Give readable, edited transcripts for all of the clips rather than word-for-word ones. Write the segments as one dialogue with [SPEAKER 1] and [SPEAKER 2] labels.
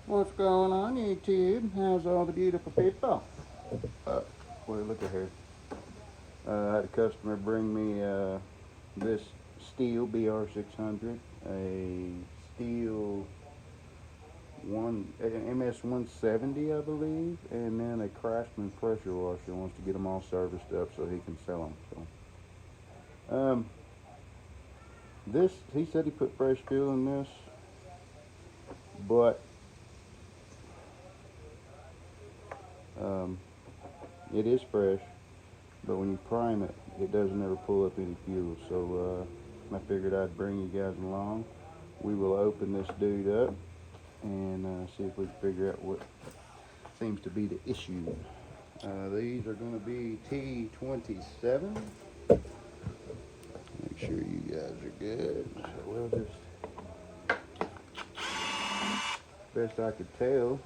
[SPEAKER 1] What's going on, YouTube? How's all the beautiful people? Well, look at her. I had a customer bring me this Stihl BR600, a Stihl an MS170, I believe, and then a Craftsman pressure washer. Wants to get them all serviced up so he can sell them. This, he said he put fresh fuel in this, but um, it is fresh. But when you prime it, it doesn't ever pull up any fuel. So I figured I'd bring you guys along. We will open this dude up and see if we can figure out what seems to be the issue. These are going to be T27. Make sure you guys are good. So we'll just, best I could tell,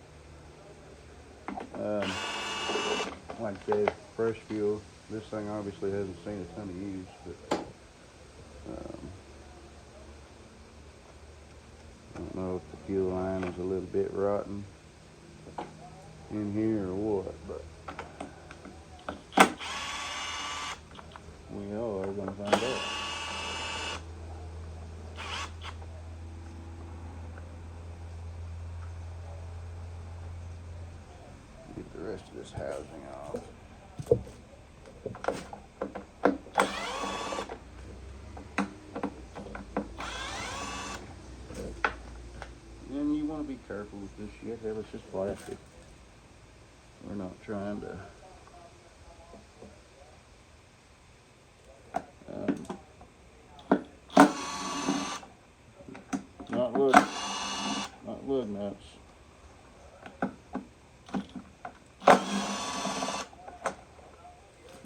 [SPEAKER 1] like I said, fresh fuel. This thing obviously hasn't seen a ton of use, but I don't know if the fuel line is a little bit rotten in here or what, but we are going to find out. Get the rest of this housing off. And you want to be careful with this shit. It's just plastic. We're not trying to not lug nuts.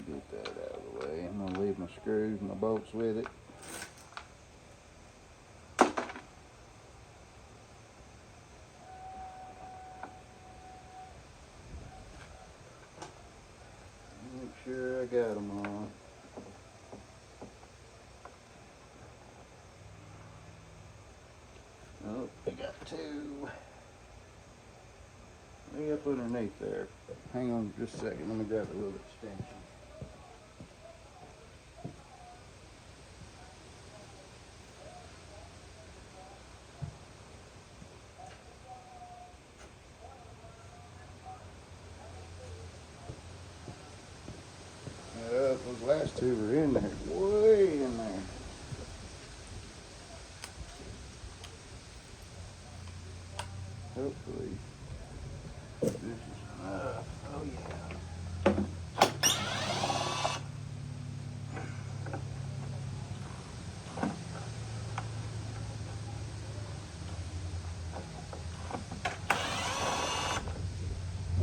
[SPEAKER 1] Get that out of the way. I'm gonna leave my screws and my bolts with it. Make sure I got them on. Oh, we got two. Way up underneath there. Hang on just a second. Let me grab a little extension. Those last two were in there, way in there. Hopefully, this is enough. Oh yeah.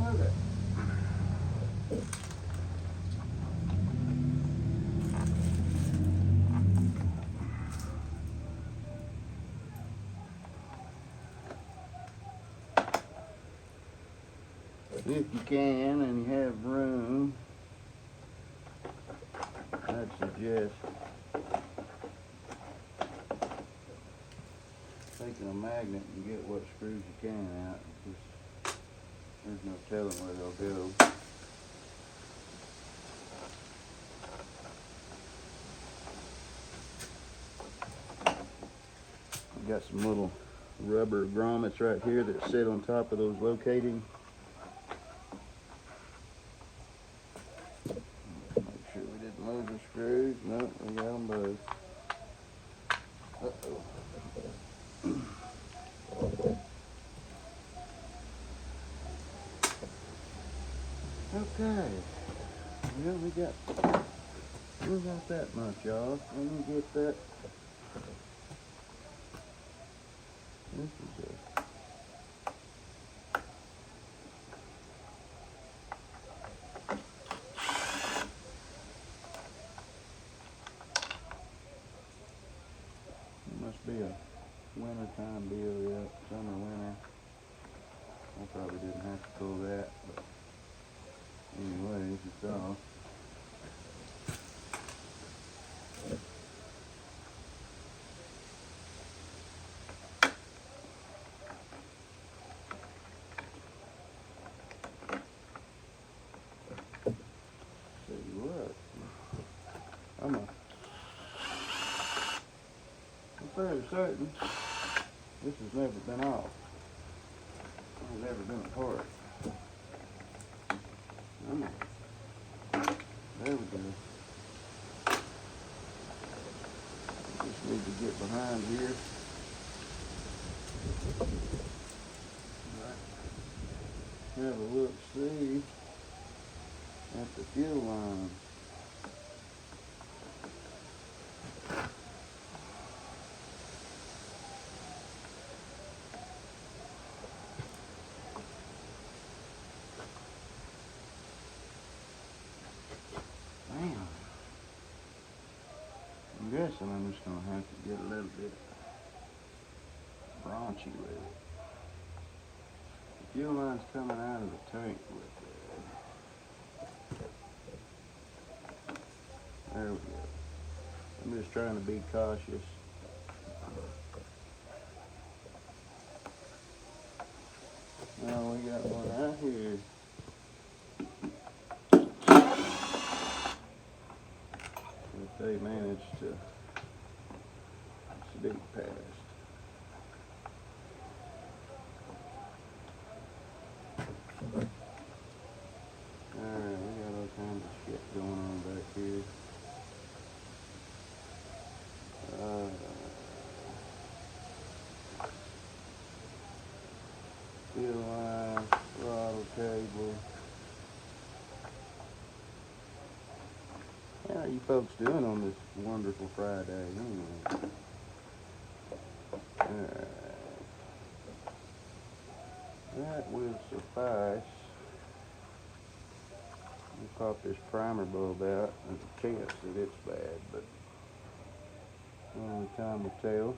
[SPEAKER 1] Okay. If you can and you have room, I'd suggest taking a magnet and get what screws you can out. Just, there's no telling where they'll go. I've got some little rubber grommets right here that sit on top of those locating. Make sure we didn't lose the screws. Nope, we got them both. Uh-oh. Okay. Well, we got that much off. Let me get that. This is it. It must be a winter time deal, yeah, summer, winter. I probably didn't have to pull that, but anyways, it's off. fairly certain this has never been off. It's never been apart. There we go. Just need to get behind here. Have a look, see at the fuel line. Damn. I'm guessing I'm just gonna have to get a little bit raunchy with it. The fuel line's coming out of the tank with it. There we go. I'm just trying to be cautious. Now we got one out here. If they manage to sneak past. Alright, we got all kinds of shit going on back here. Fuel line, throttle cable. How are you folks doing on this wonderful Friday? Anyway. Alright. That will suffice. We'll pop this primer bulb out. There's a chance that it's bad, but only time will tell.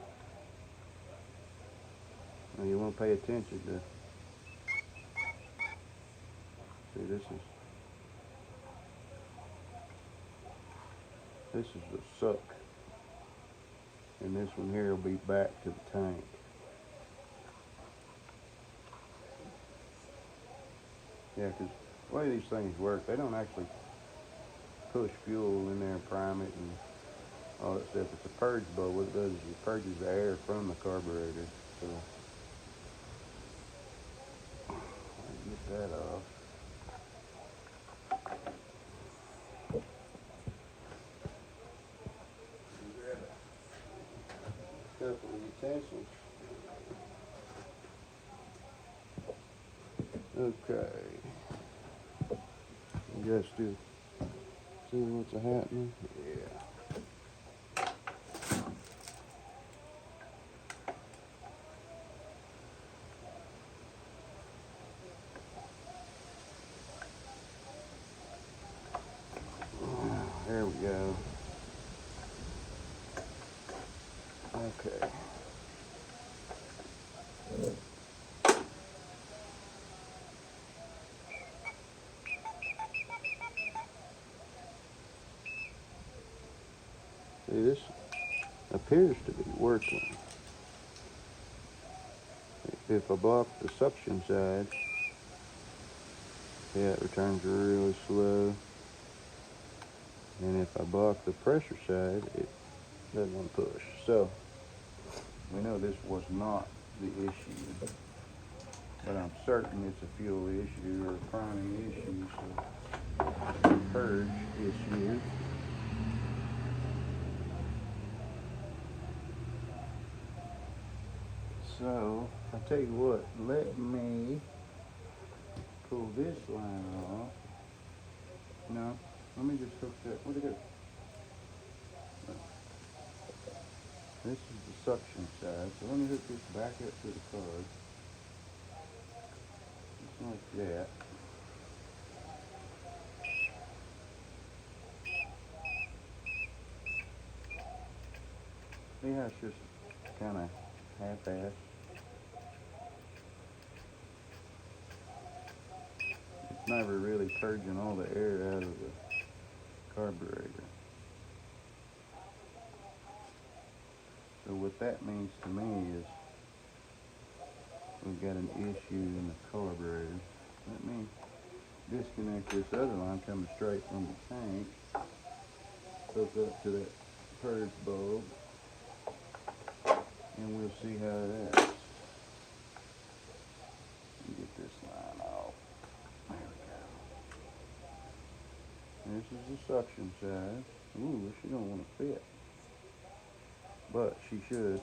[SPEAKER 1] And you want to pay attention to. See, this is the suck, and this one here will be back to the tank. Yeah, because the way these things work, they don't actually push fuel in there and prime it and all that stuff. It's a purge bulb. What it does is it purges the air from the carburetor. So get that off. Grab a couple of utensils. Okay. You guys still see what's happening? Yeah. There we go. Okay. See, this appears to be working. If I block the suction side, yeah, it returns really slow. And if I block the pressure side, it doesn't push. So, we know this was not the issue. But I'm certain it's a fuel issue or a priming issue, so a purge issue. So, I tell you what, let me pull this line off. No, let me just hook that. Where'd it go? This is the suction side, so let me hook this back up to the card. Just like that. See how it's just kind of half-assed? It's never really purging all the air out of the carburetor. So what that means to me is we've got an issue in the carburetor. Let me disconnect this other line coming straight from the tank, hook up to that purge bulb. and we'll see how that is. Get this line off. There we go. This is the suction side. Ooh, she don't want to fit, but she should.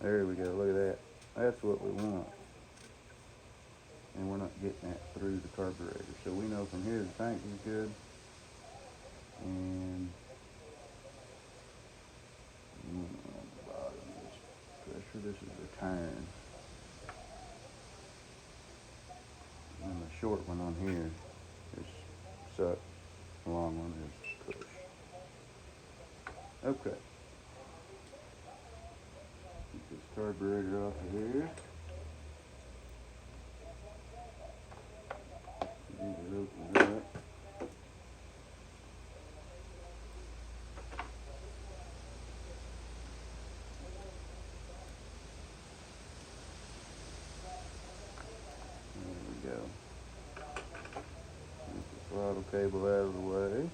[SPEAKER 1] There we go. Look at that. That's what we want. And we're not getting that through the carburetor. So we know from here the tank is good. And bottom is pressure. This is return. And the short one on here is suck. The long one is push. Okay. Get this carburetor off of here. Need to open it up. There we go. Get the throttle cable out of the way.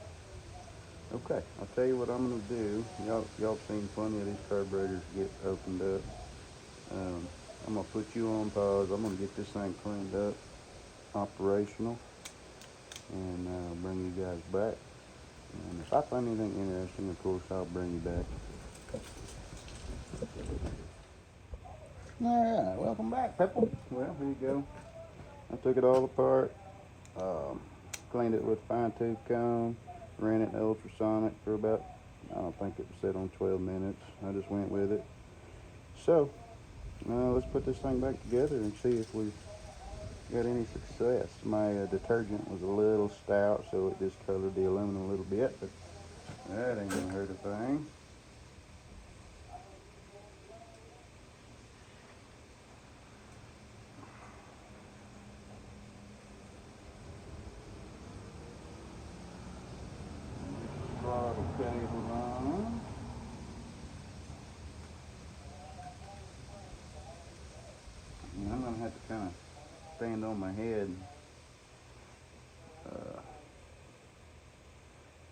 [SPEAKER 1] Okay, I'll tell you what I'm gonna do. Y'all seen plenty of these carburetors get opened up. I'm gonna put you on pause. I'm gonna get this thing cleaned up, operational, and bring you guys back. And if I find anything interesting, of course, I'll bring you back. All right, welcome back, people. Well, here you go. I took it all apart, cleaned it with a fine-tooth comb, ran it in ultrasonic for about, I don't think it was set on 12 minutes. I just went with it. So, let's put this thing back together and see if we got any success. My detergent was a little stout, so it discolored the aluminum a little bit, but that ain't gonna hurt a thing. Throttle cable on. And I'm gonna have to kind of stand on my head.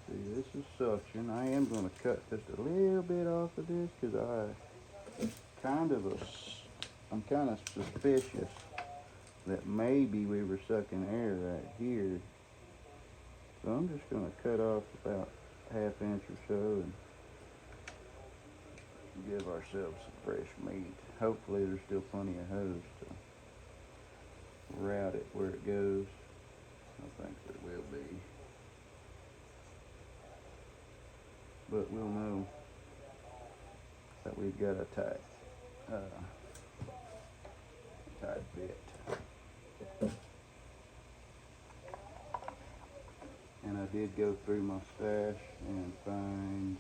[SPEAKER 1] See, this is suction. I am gonna cut just a little bit off of this because I'm kind of suspicious that maybe we were sucking air right here. So I'm just gonna cut off about ½ inch or so and give ourselves some fresh meat. Hopefully there's still plenty of hose to route it where it goes. I think there will be. But we'll know that we've got a tight fit. And I did go through my stash and find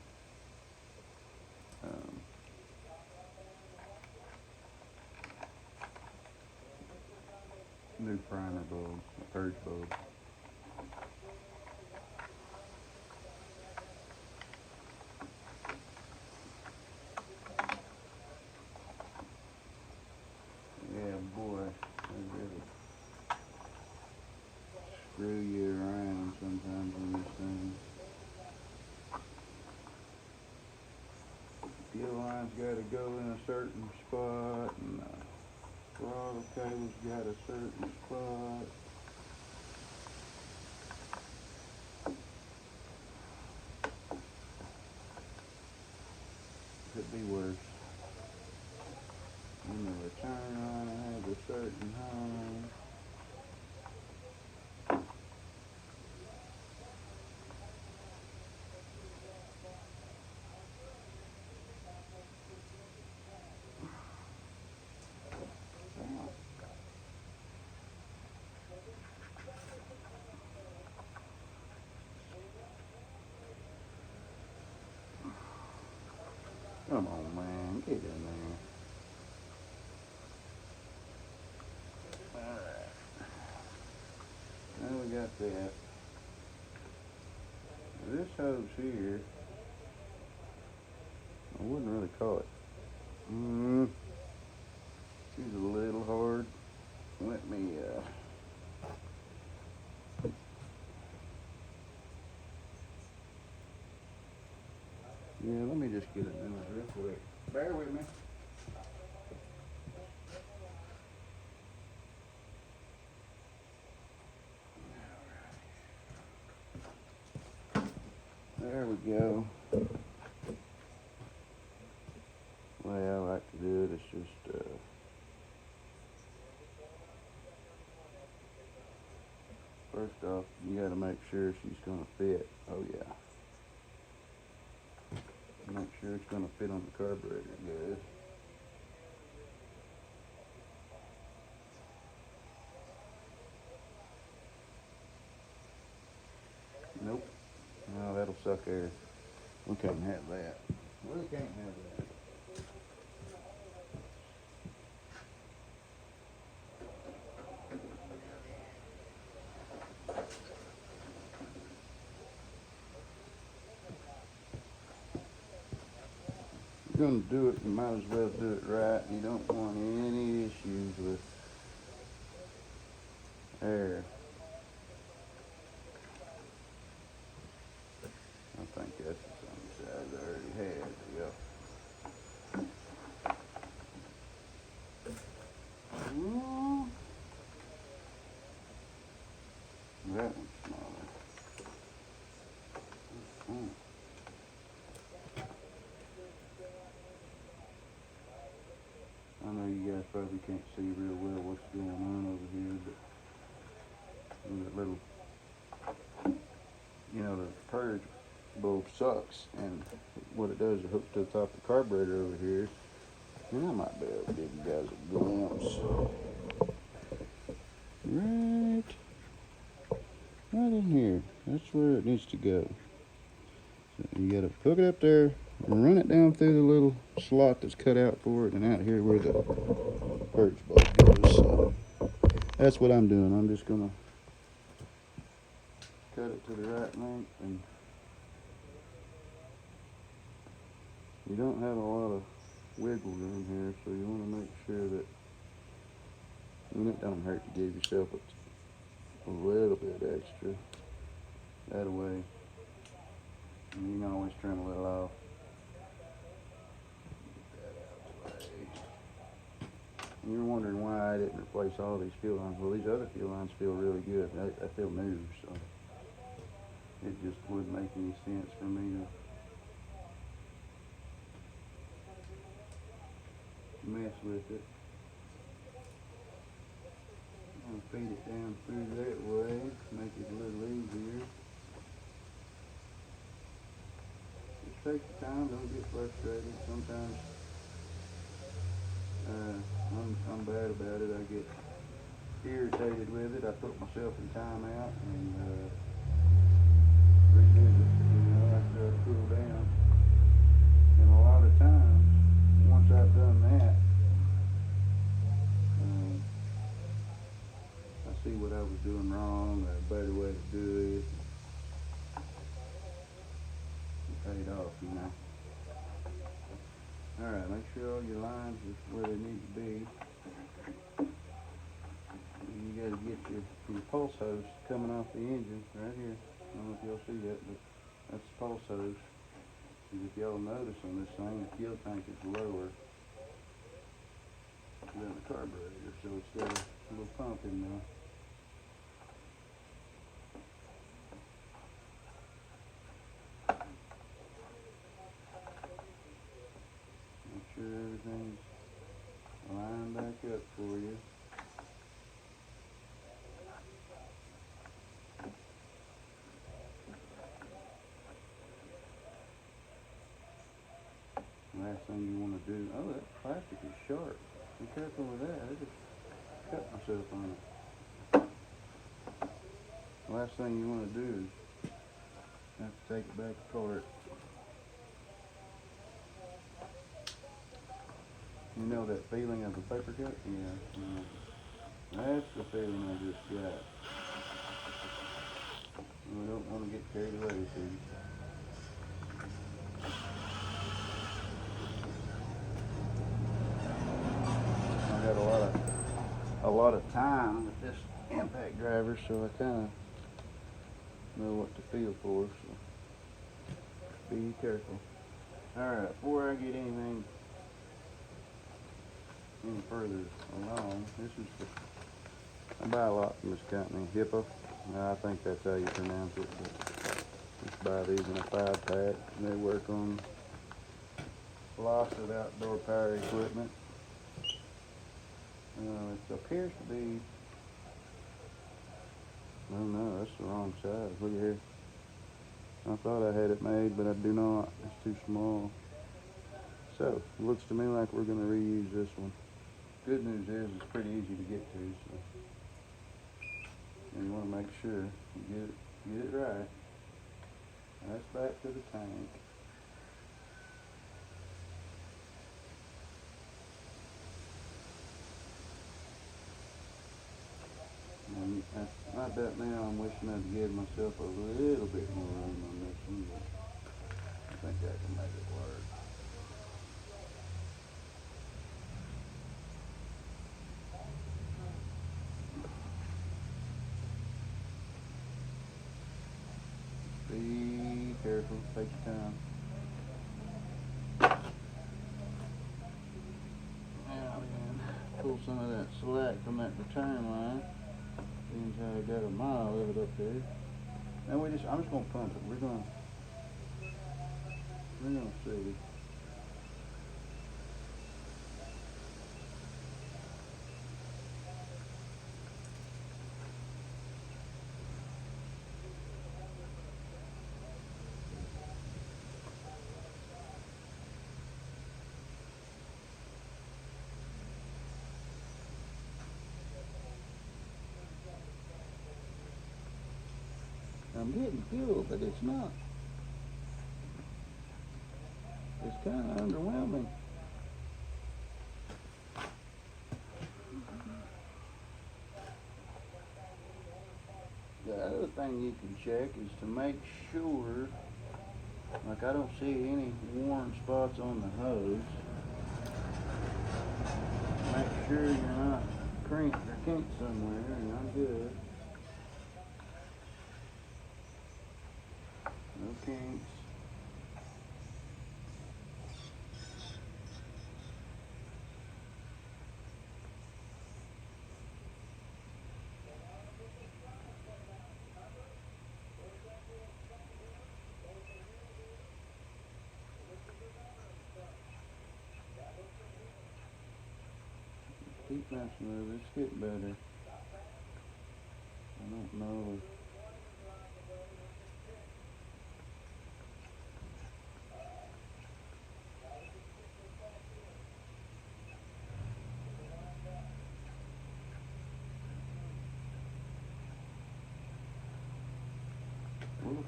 [SPEAKER 1] new primer bulbs, purge bulbs. Yeah, boy, they really screw you around sometimes on these things. Fuel line's got to go in a certain spot, and the throttle cable's got a certain spot. Could be worse. And the return line has a certain height. Come on, man, get in there. Alright. Now we got that. This hose here, I wouldn't really call it. She's a little hard. Let me, Yeah, let me just get it in real quick. Bear with me. There we go. The way I like to do it is just first off, you got to make sure she's going to fit. Oh yeah. Make sure it's going to fit on the carburetor good. Nope. No, that'll suck air. We can't have that. We can't have that. If you're going to do it, you might as well do it right. You don't want any issues with air. I think that's the same size I already had. Yep. That one's smaller. I know you guys probably can't see real well what's going on over here, but that little, the purge bulb sucks, and what it does is it hooks to the top of the carburetor over here, and I might be able to give you guys a glimpse. Right in here. That's where it needs to go. So you gotta hook it up there and run it down through the little slot that's cut out for it, and out here where the purge bulb goes. So that's what I'm doing. I'm just gonna cut it to the right length, and you don't have a lot of wiggle room here, so you want to make sure that, it don't hurt to give yourself a little bit extra. That way, you can always trim a little off. Get that out of the way. And you're wondering why I didn't replace all these fuel lines. Well, these other fuel lines feel really good. They feel new, so it just wouldn't make any sense for me to mess with it. I'm gonna feed it down through that way, make it a little easier. Just take your time, don't get frustrated. Sometimes I'm bad about it. I get irritated with it. I put myself in timeout and revisit, after I cool down. And a lot of times, once I've done that, I see what I was doing wrong, or a better way to do it. It paid off, Alright, make sure all your lines are where they need to be. You gotta get your pulse hose coming off the engine right here. I don't know if y'all see that, but that's the pulse hose. If y'all notice on this thing, the fuel tank is lower than the carburetor, so it's got a little pump in there. Make sure everything's lined back up for you. Last thing you want to do, oh, that plastic is sharp. Be careful with that. I just cut myself on it. Last thing you want to do is have to take it back apart. You know that feeling of a paper cut? Yeah. That's the feeling I just got. We don't want to get carried away with these. I got a lot of time with this impact driver, so I kind of know what to feel for. So be careful. Alright, before I get anything any further along, this is I buy a lot from this company, HIPPO. I think that's how you pronounce it, but just buy these in a 5-pack. They work on lots of outdoor power equipment. It appears to be, oh no, that's the wrong size. Look at here. I thought I had it made, but I do not. It's too small. So, it looks to me like we're going to reuse this one. Good news is it's pretty easy to get to, so. And you want to make sure you get it right. That's back to the tank. And I bet now I'm wishing I'd give myself a little bit more room on this one, but I think I can make it work. Be careful, take your time. Now then, pull some of that slack from that return line. Seems how I got a mile of it up there. Now I'm just gonna pump it. We're gonna see. I'm getting fuel, but it's not. It's kind of underwhelming. The other thing you can check is to make sure, like I don't see any worn spots on the hose. Make sure you're not crinked or kinked somewhere, and I'm good. No kinks. Keep messing with it. It's getting better. I don't know.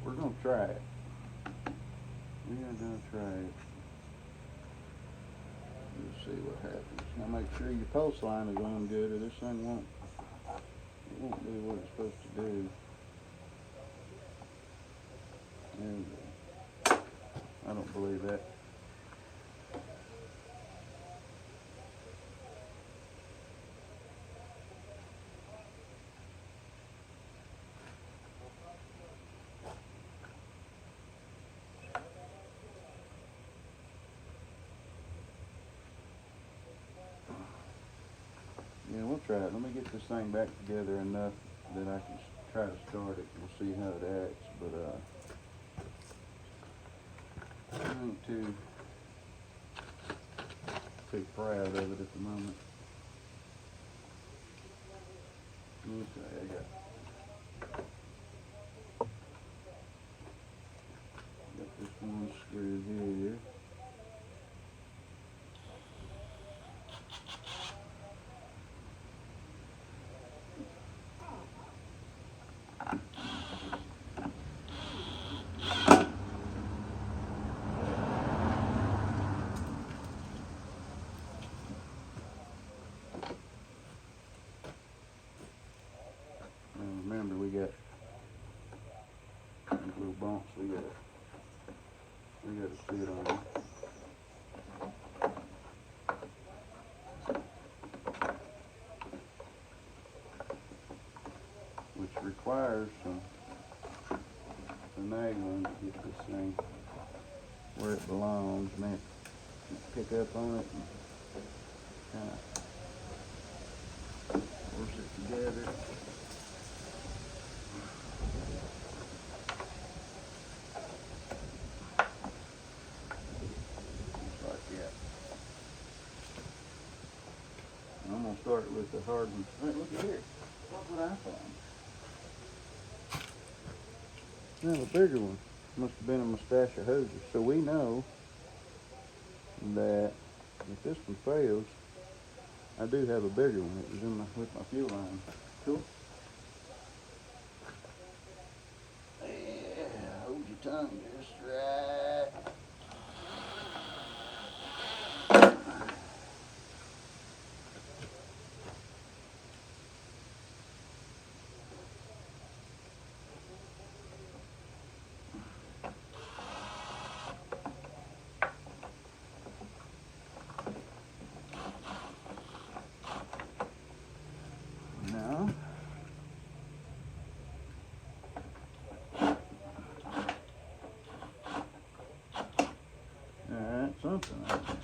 [SPEAKER 1] We're gonna try it. We are gonna try it. Let's see what happens. Now make sure your pulse line is on good, or this thing won't do what it's supposed to do. There we go. I don't believe that. Yeah, we'll try it. Let me get this thing back together enough that I can try to start it. We'll see how it acts, but I ain't too proud of it at the moment. Okay, I got this one screw here. Remember, we got these little bumps we got to sit on. Which requires some finagling to get this thing where it belongs, and then pick up on it and kind of force it together. Just like that. And I'm going to start with the hard one. Hey, look at here. Look what I found. Now, a bigger one. Must have been a mustache of hoses. So we know that if this one fails, I do have a bigger one. It was in with my fuel line. Cool. Yeah, hold your tongue just right. Now, alright, something out there.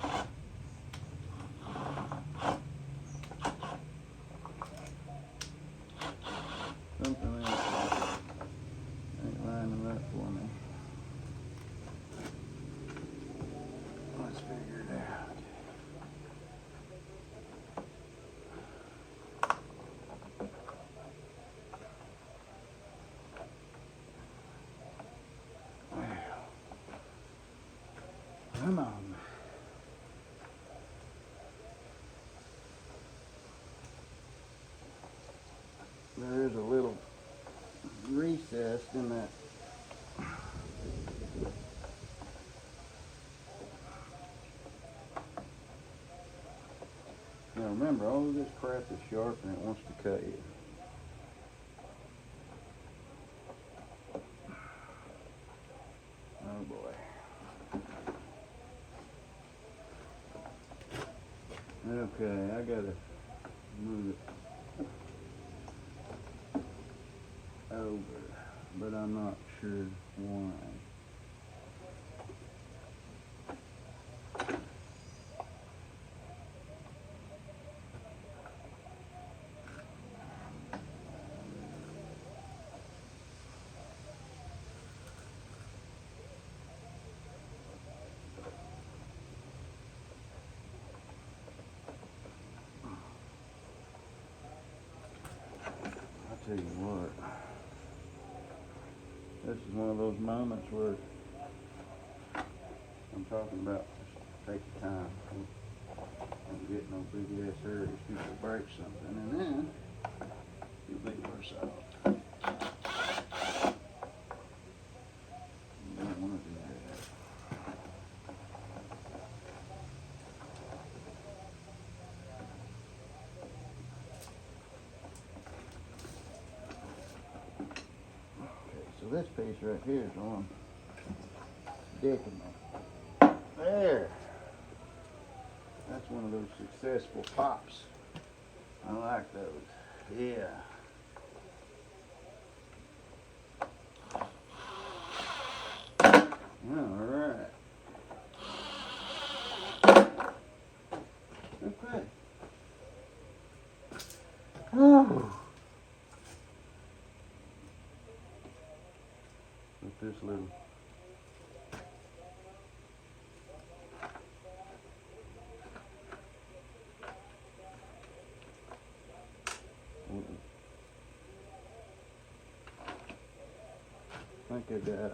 [SPEAKER 1] Something else ain't lining up for me. Let's figure it out. Well, come on. There is a little recess in that. Now remember, all of this crap is sharp and it wants to cut you. Oh boy. Okay, I gotta move it over, but I'm not sure why. I'll tell you what, this is one of those moments where I'm talking about just take your time. Don't get no big ass hurry if people break something, and then you'll be worse off. You don't want to do that. Okay, so this piece right here is on decking me. There. That's one of those successful pops. I like those. Yeah. Alright. Okay. Oh. With this little I think I got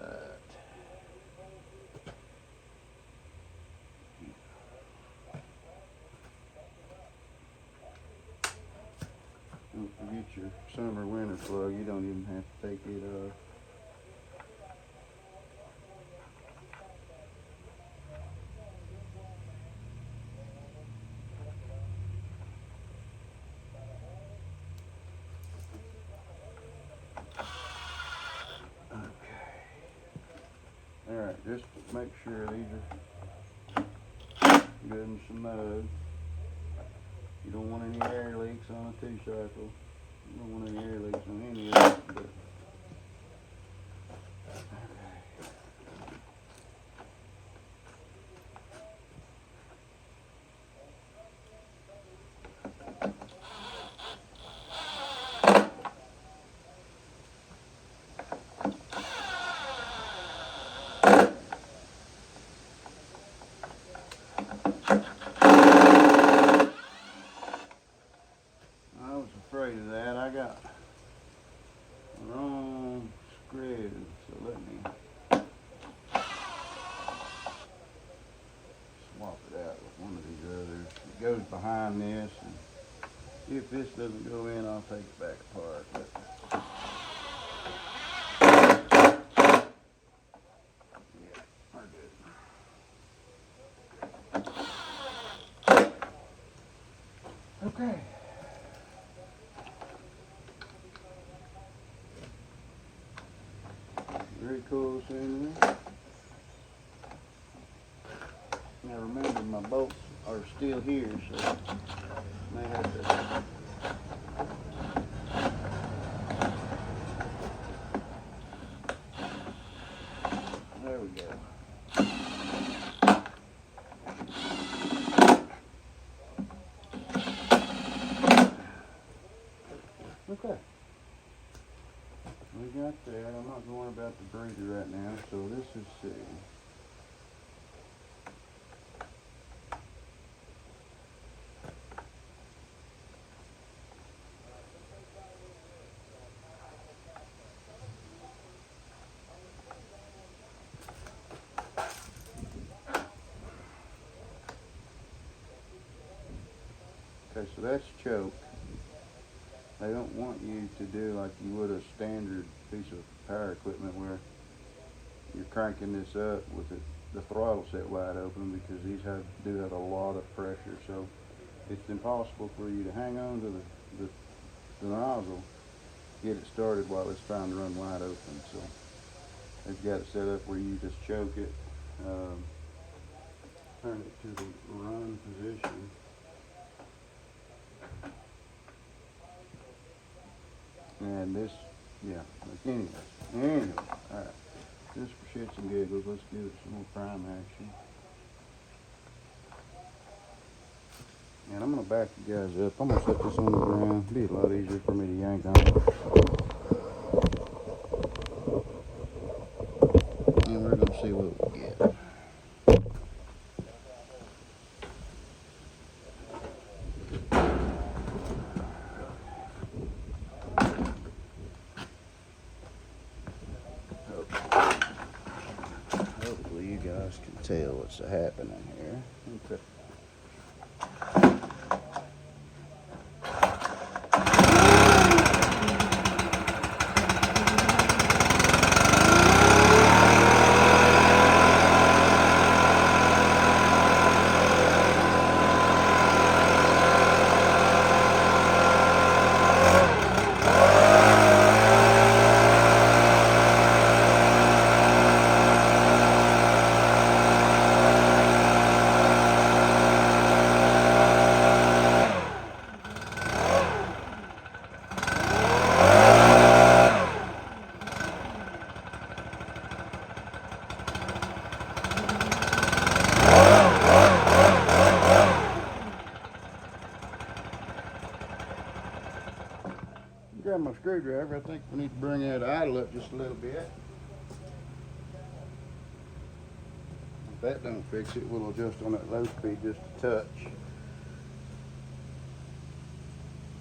[SPEAKER 1] don't forget your summer winter plug. You don't even have to take it off. Alright, just make sure these are good and smooth. You don't want any air leaks on a 2-cycle. You don't want any air leaks on any of it. But afraid of that. I got the wrong screw, so let me swap it out with one of these others. It goes behind this, and if this doesn't go in, I'll take it back apart. But yeah, we're good. Okay. Very cool scenery. Now remember, my bolts are still here, so may have to. There we go. Okay. We got that. I'm not going about the breather right now, so this is C. Okay, so that's choke. They don't want you to do like you would a standard piece of power equipment where you're cranking this up with the throttle set wide open, because these do have a lot of pressure. So it's impossible for you to hang on to the nozzle, get it started while it's trying to run wide open. So they've got it set up where you just choke it, turn it to the run position. And this, yeah, anyway, alright, just for shits and giggles, let's give it some more prime action. And I'm going to back you guys up. I'm going to set this on the ground. It'll be a lot easier for me to yank on. And we're going to see what we get. Hopefully you guys can tell what's happening here. Okay. Grab my screwdriver. I think we need to bring that idle up just a little bit. If that don't fix it, we'll adjust on that low speed just a touch.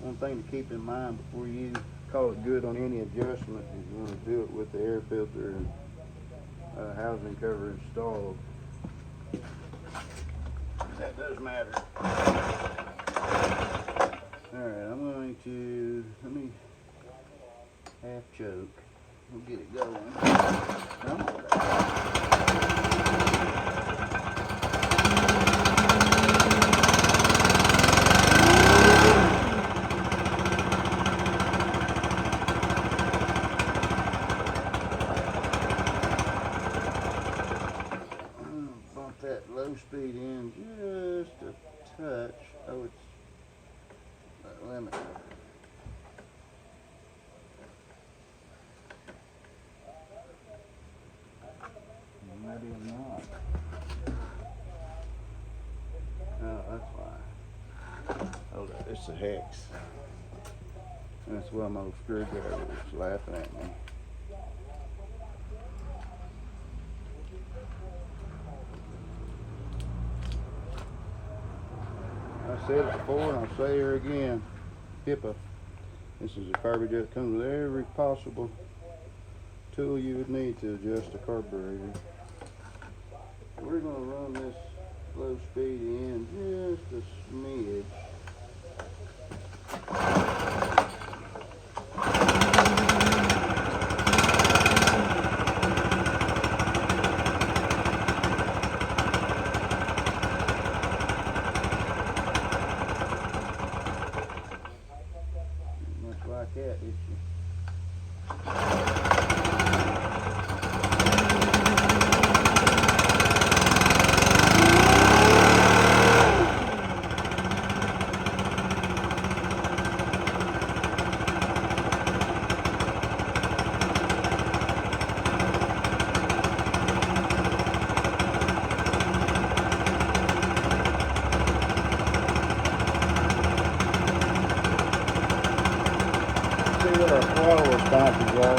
[SPEAKER 1] One thing to keep in mind before you call it good on any adjustment is you want to do it with the air filter and housing cover installed. That does matter. Alright, I'm going to, let me half choke. We'll get it going. Bump that low speed in just a touch. Oh, it's that limit. Maybe not. Oh, that's why. Hold up, it's a hex. That's why my old screwdriver was laughing at me. I said it before and I'll say it again. HIPAA. This is a carburetor that comes with every possible tool you would need to adjust a carburetor. We're going to run this low speed in just a smidge. Much like that, it's see where our throttle responses are.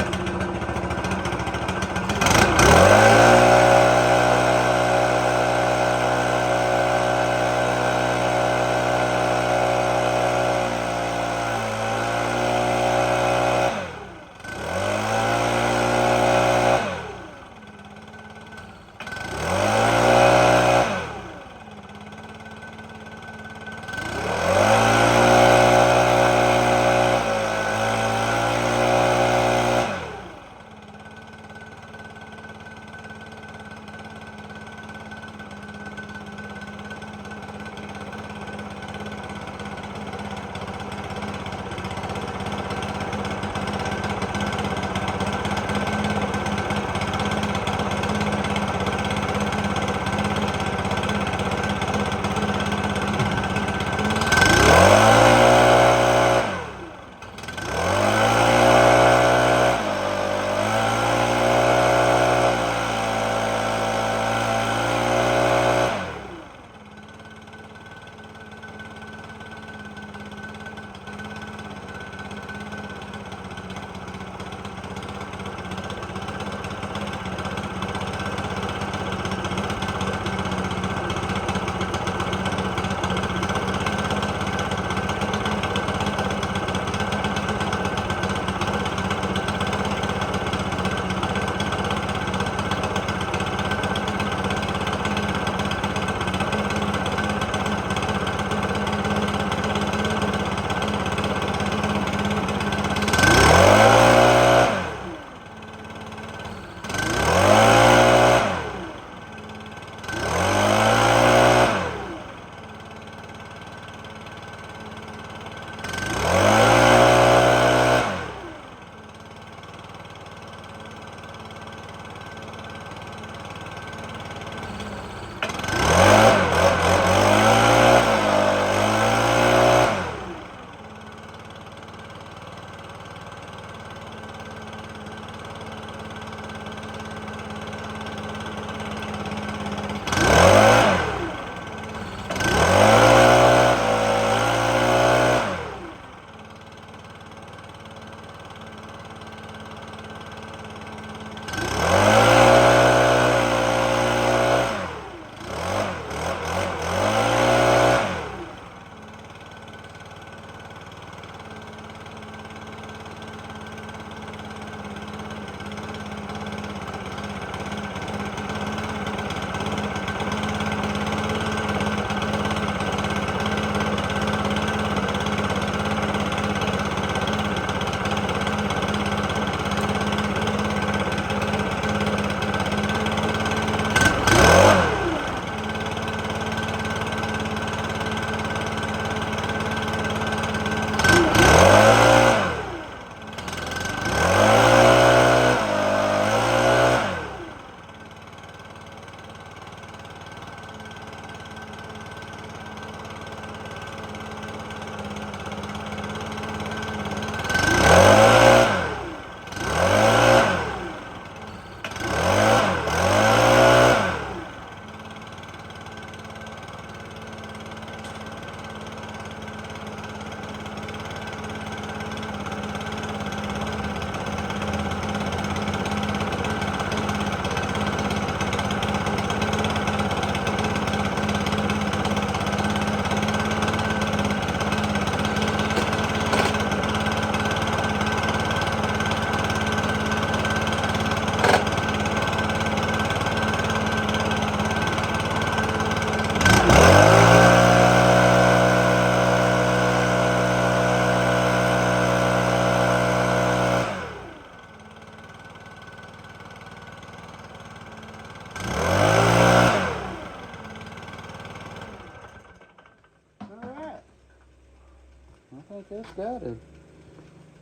[SPEAKER 1] got him.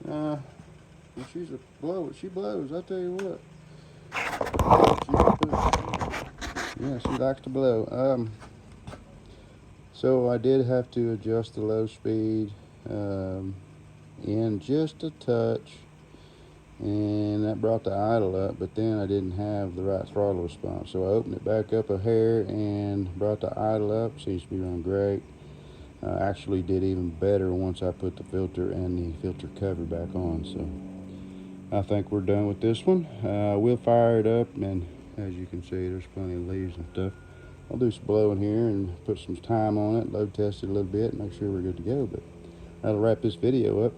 [SPEAKER 1] When she's a blow, she blows. I tell you what. Yeah, she likes to blow. So I did have to adjust the low speed in just a touch, and that brought the idle up, but then I didn't have the right throttle response. So I opened it back up a hair and brought the idle up. Seems to be running great. Actually did even better once I put the filter and the filter cover back on. So I think we're done with this one. We'll fire it up, and as you can see, there's plenty of leaves and stuff. I'll do some blowing here and put some time on it, load test it a little bit, and make sure we're good to go. But that'll wrap this video up.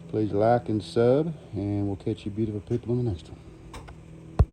[SPEAKER 1] Please like and sub, and we'll catch you beautiful people in the next one.